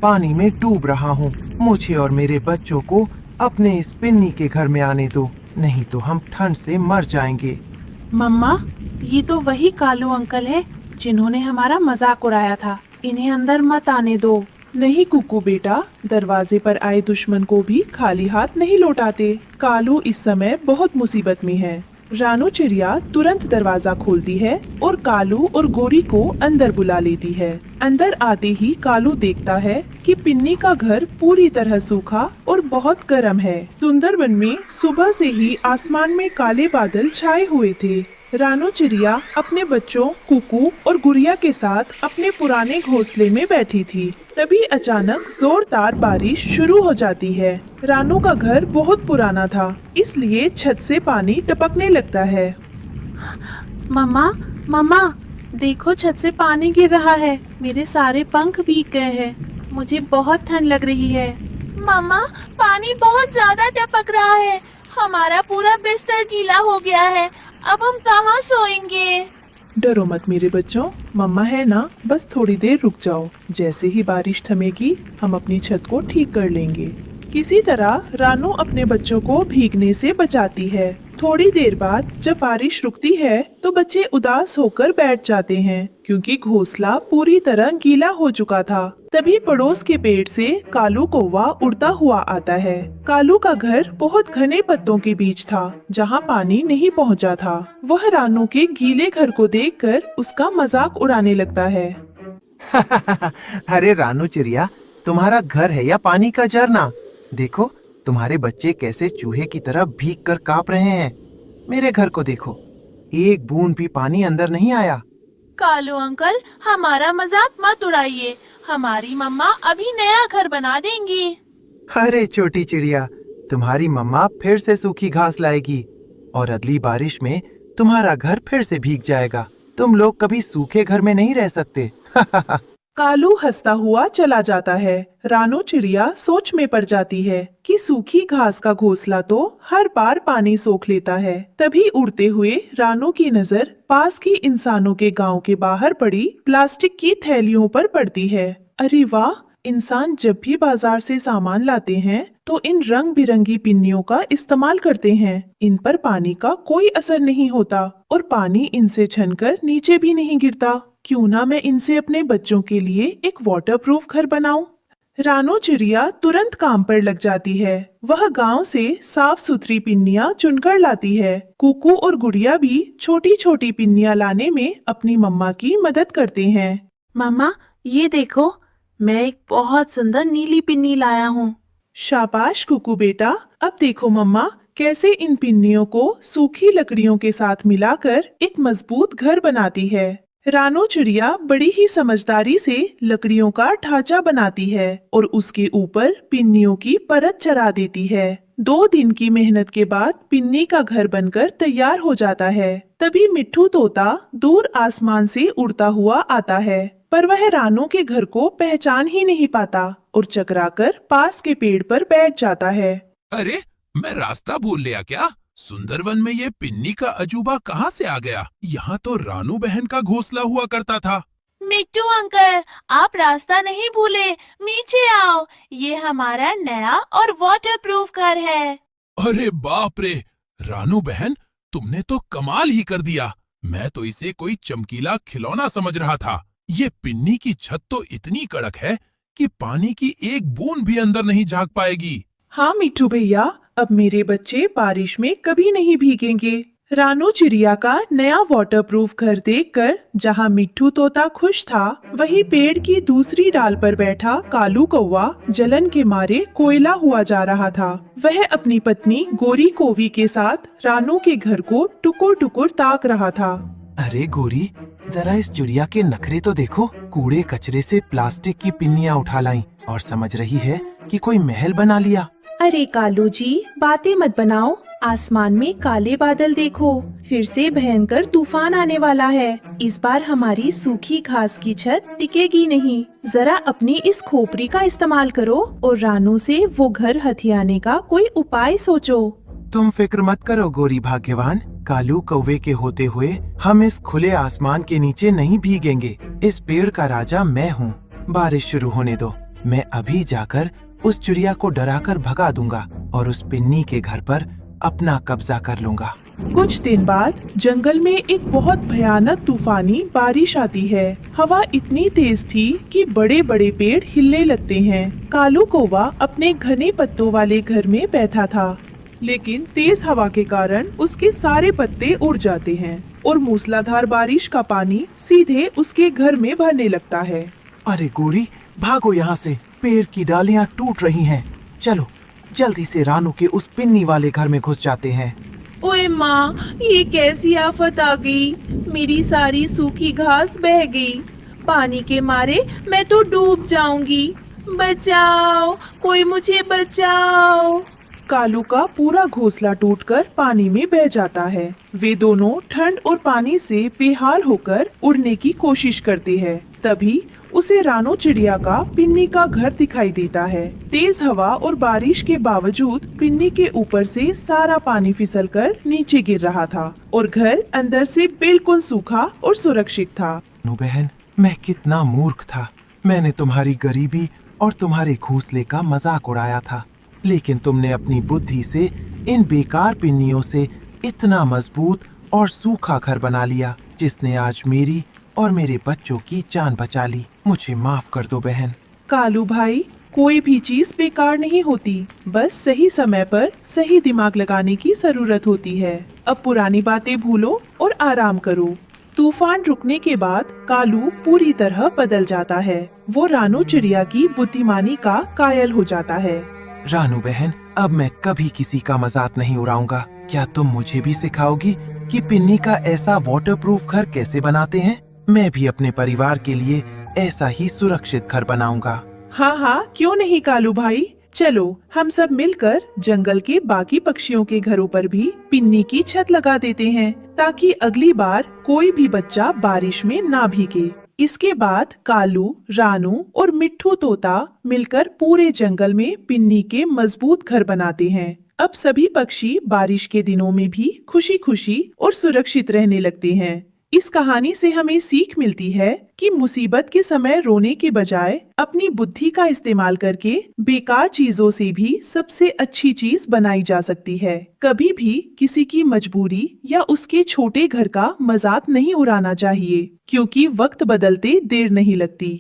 पानी में डूब रहा हूँ। मुझे और मेरे बच्चों को अपने इस पिन्नी के घर में आने दो, नहीं तो हम ठंड से मर जाएंगे। मम्मा, ये तो वही कालू अंकल है जिन्होंने हमारा मजाक उड़ाया था। इन्हें अंदर मत आने दो। नहीं कुकू बेटा, दरवाजे पर आए दुश्मन को भी खाली हाथ नहीं लौटाते। कालू इस समय बहुत मुसीबत में है। रानू चिड़िया तुरंत दरवाजा खोलती है और कालू और गोरी को अंदर बुला लेती है। अंदर आते ही कालू देखता है कि पिन्नी का घर पूरी तरह सूखा और बहुत गर्म है। सुंदरवन में सुबह से ही आसमान में काले बादल छाए हुए थे। रानू चिड़िया अपने बच्चों कुकू और गुड़िया के साथ अपने पुराने घोंसले में बैठी थी। तभी अचानक जोरदार बारिश शुरू हो जाती है। रानू का घर बहुत पुराना था, इसलिए छत से पानी टपकने लगता है। मम्मा, मम्मा, देखो छत से पानी गिर रहा है। मेरे सारे पंख भीग गए हैं। मुझे बहुत ठंड लग रही है। मम्मा, पानी बहुत ज्यादा टपक रहा है। हमारा पूरा बिस्तर गीला हो गया है। अब हम कहाँ सोएंगे? डरो मत मेरे बच्चों, मम्मा है ना, बस थोड़ी देर रुक जाओ। जैसे ही बारिश थमेगी हम अपनी छत को ठीक कर लेंगे। किसी तरह रानू अपने बच्चों को भीगने से बचाती है। थोड़ी देर बाद जब बारिश रुकती है तो बच्चे उदास होकर बैठ जाते हैं, क्योंकि घोंसला पूरी तरह गीला हो चुका था। तभी पड़ोस के पेड़ से कालू कौवा उड़ता हुआ आता है। कालू का घर बहुत घने पत्तों के बीच था, जहाँ पानी नहीं पहुँचा था। वह रानू के गीले घर को देखकर उसका मजाक उड़ाने लगता है। अरे रानू चिड़िया, तुम्हारा घर है या पानी का झरना? देखो तुम्हारे बच्चे कैसे चूहे की तरह भीग कर कांप रहे हैं। मेरे घर को देखो, एक बूंद भी पानी अंदर नहीं आया। कालू अंकल, हमारा मजाक मत उड़ाइए। हमारी मम्मा अभी नया घर बना देंगी। अरे छोटी चिड़िया, तुम्हारी मम्मा फिर से सूखी घास लाएगी और अगली बारिश में तुम्हारा घर फिर से भीग जाएगा। तुम लोग कभी सूखे घर में नहीं रह सकते। कालू हंसता हुआ चला जाता है। रानू चिड़िया सोच में पड़ जाती है कि सूखी घास का घोंसला तो हर बार पानी सोख लेता है। तभी उड़ते हुए रानू की नजर पास की इंसानों के गांव के बाहर पड़ी प्लास्टिक की थैलियों पर पड़ती है। अरे वाह, इंसान जब भी बाजार से सामान लाते हैं तो इन रंग बिरंगी पिन्नियों का इस्तेमाल करते हैं। इन पर पानी का कोई असर नहीं होता और पानी इनसे छनकर नीचे भी नहीं गिरता। क्यों ना मैं इनसे अपने बच्चों के लिए एक वाटरप्रूफ घर बनाऊं? रानू चिड़िया तुरंत काम पर लग जाती है। वह गांव से साफ सुथरी पिन्नियां चुनकर लाती है। कुकू और गुड़िया भी छोटी छोटी पिन्नियां लाने में अपनी मम्मा की मदद करते हैं। मम्मा, ये देखो, मैं एक बहुत सुंदर नीली पिन्नी लाया हूँ। शाबाश कुकू बेटा, अब देखो मम्मा कैसे इन पिन्नियों को सूखी लकड़ियों के साथ मिलाकर एक मजबूत घर बनाती है। रानू चिड़िया बड़ी ही समझदारी से लकड़ियों का ढांचा बनाती है और उसके ऊपर पिन्नियों की परत चढ़ा देती है। 2 दिन की मेहनत के बाद पिन्नी का घर बनकर तैयार हो जाता है। तभी मिट्ठू तोता दूर आसमान से उड़ता हुआ आता है, पर वह रानू के घर को पहचान ही नहीं पाता और चकराकर पास के पेड़ पर बैठ जाता है। अरे, मैं रास्ता भूल लिया क्या? सुंदरवन में ये पिन्नी का अजूबा कहाँ से आ गया? यहाँ तो रानू बहन का घोंसला हुआ करता था। मिट्टू अंकल, आप रास्ता नहीं भूले, नीचे आओ। ये हमारा नया और वाटरप्रूफ घर है। अरे बाप रे, रानू बहन, तुमने तो कमाल ही कर दिया। मैं तो इसे कोई चमकीला खिलौना समझ रहा था। ये पिन्नी की छत तो इतनी कड़क है कि पानी की एक बूंद भी अंदर नहीं झाँक पाएगी। हाँ मिट्ठू भैया, अब मेरे बच्चे बारिश में कभी नहीं भीगेंगे। रानू चिड़िया का नया वाटरप्रूफ घर देखकर जहाँ मिट्ठू तोता खुश था, वहीं पेड़ की दूसरी डाल पर बैठा कालू कौवा जलन के मारे कोयला हुआ जा रहा था। वह अपनी पत्नी गोरी कोवी के साथ रानू के घर को टुकुर टुकुर ताक रहा था। अरे गोरी, जरा इस चिड़िया के नखरे तो देखो। कूड़े कचरे से प्लास्टिक की पिन्नियां उठा लाई और समझ रही है कि कोई महल बना लिया। अरे कालू जी, बातें मत बनाओ। आसमान में काले बादल देखो, फिर से भयंकर तूफान आने वाला है। इस बार हमारी सूखी घास की छत टिकेगी नहीं। जरा अपनी इस खोपड़ी का इस्तेमाल करो और रानू से वो घर हथियाने का कोई उपाय सोचो। तुम फिक्र मत करो गोरी भाग्यवान, कालू कौवे के होते हुए हम इस खुले आसमान के नीचे नहीं भीगेंगे। इस पेड़ का राजा मैं हूँ। बारिश शुरू होने दो, मैं अभी जाकर उस चिड़िया को डराकर भगा दूंगा और उस पिन्नी के घर पर अपना कब्जा कर लूंगा। कुछ दिन बाद जंगल में एक बहुत भयानक तूफानी बारिश आती है। हवा इतनी तेज थी कि बड़े बड़े पेड़ हिलने लगते हैं। कालू कौवा अपने घने पत्तों वाले घर में बैठा था, लेकिन तेज हवा के कारण उसके सारे पत्ते उड़ जाते हैं और मूसलाधार बारिश का पानी सीधे उसके घर में भरने लगता है। अरे गोरी, भागो यहाँ से, पेड़ की डालियाँ टूट रही हैं। चलो जल्दी से रानू के उस पिन्नी वाले घर में घुस जाते हैं। ओए माँ, ये कैसी आफत आ गई। मेरी सारी सूखी घास बह गई। पानी के मारे मैं तो डूब जाऊंगी। बचाओ, कोई मुझे बचाओ। कालू का पूरा घोंसला टूटकर पानी में बह जाता है। वे दोनों ठंड और पानी से बेहाल होकर उड़ने की कोशिश करते हैं। तभी उसे रानो चिड़िया का पिन्नी का घर दिखाई देता है। तेज हवा और बारिश के बावजूद पिन्नी के ऊपर से सारा पानी फिसलकर नीचे गिर रहा था और घर अंदर से बिल्कुल सूखा और सुरक्षित था। रानू बहन, मैं कितना मूर्ख था। मैंने तुम्हारी गरीबी और तुम्हारे घोंसले का मजाक उड़ाया था, लेकिन तुमने अपनी बुद्धि से इन बेकार पिन्नियों से इतना मजबूत और सूखा घर बना लिया, जिसने आज मेरी और मेरे बच्चों की जान बचा ली। मुझे माफ कर दो बहन। कालू भाई, कोई भी चीज बेकार नहीं होती, बस सही समय पर सही दिमाग लगाने की जरूरत होती है। अब पुरानी बातें भूलो और आराम करो। तूफान रुकने के बाद कालू पूरी तरह बदल जाता है। वो रानू चिड़िया की बुद्धिमानी का कायल हो जाता है। रानू बहन, अब मैं कभी किसी का मजाक नहीं उड़ाऊंगा। क्या तुम मुझे भी सिखाओगी कि पिन्नी का ऐसा वाटरप्रूफ घर कैसे बनाते हैं? मैं भी अपने परिवार के लिए ऐसा ही सुरक्षित घर बनाऊंगा। हाँ हाँ, क्यों नहीं कालू भाई। चलो हम सब मिलकर जंगल के बाकी पक्षियों के घरों पर भी पिन्नी की छत लगा देते हैं, ताकि अगली बार कोई भी बच्चा बारिश में ना भीगे। इसके बाद कालू, रानू और मिट्ठू तोता मिलकर पूरे जंगल में पिन्नी के मजबूत घर बनाते हैं। अब सभी पक्षी बारिश के दिनों में भी खुशी खुशी और सुरक्षित रहने लगते हैं। इस कहानी से हमें सीख मिलती है कि मुसीबत के समय रोने के बजाय अपनी बुद्धि का इस्तेमाल करके बेकार चीजों से भी सबसे अच्छी चीज बनाई जा सकती है। कभी भी किसी की मजबूरी या उसके छोटे घर का मजाक नहीं उड़ाना चाहिए, क्योंकि वक्त बदलते देर नहीं लगती।